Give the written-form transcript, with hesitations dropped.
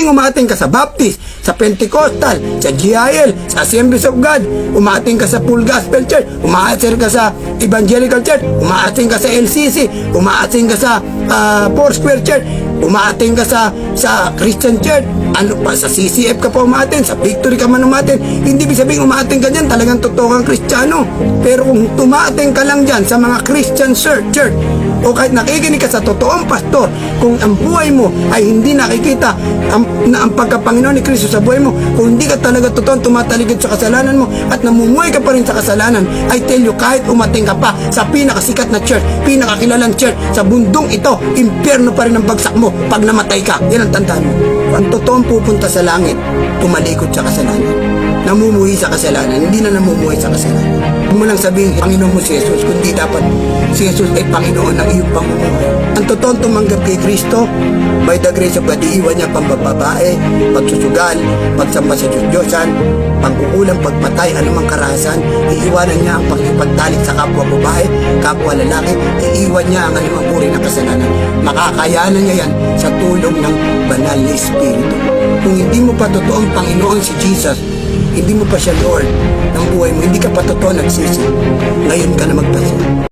umating ka sa Baptist, sa Pentecostal, sa GIL, sa Assemblies of God, umating ka sa Full Gospel Church, umating ka sa Evangelical Church, umating ka sa LCC, umating ka sa Foursquare Church, umating ka sa Christian Church, ano pa, sa CCF ka pa umating, sa Victory ka man umating. Hindi ibig sabihin umating ka dyan, talagang totoo kang Kristiyano. Pero kung tumating ka lang dyan sa mga Christian church, o kahit nakikinig ka sa totoong pastor, kung ang buhay mo ay hindi nakikita ang pagkapanginoon ni Kristo sa buhay mo, kung hindi ka talaga totoong tumatalikod sa kasalanan mo at namumuhay ka pa rin sa kasalanan, I tell you, kahit umating ka pa sa pinakasikat na church, pinakakilalang church sa bundong ito, impyerno pa rin ang bagsak mo pag namatay ka. Yan ang tandaan mo. Ang totoong pupunta sa langit, tumalikod sa kasalanan, namumuhay sa kasalanan, hindi na namumuhay sa kasalanan. Huwag mo lang sabihin, Panginoon mo si Jesus, kundi dapat si Jesus ay Panginoon ng iyong pamumuhay. Ang totoong tumanggap kay Kristo, by the grace of God, iiwan niya pambababae, pagsusugal, pagsamba sa Diyos-Diyosan, pagkukulang, pagpatay, anumang karahasan. Iiwanan niya ang pagtalik sa kapwa babae, kapwa lalaki, iiwan niya ang anumang uri ng kasalanan. Makakayanan niya yan sa tulong ng banal na Espiritu. Kung hindi mo pa totoong Panginoon si Jesus, hindi mo pa siya Lord ng buhay mo, hindi ka pa totoo nagsisi, ngayon ka na magpasya.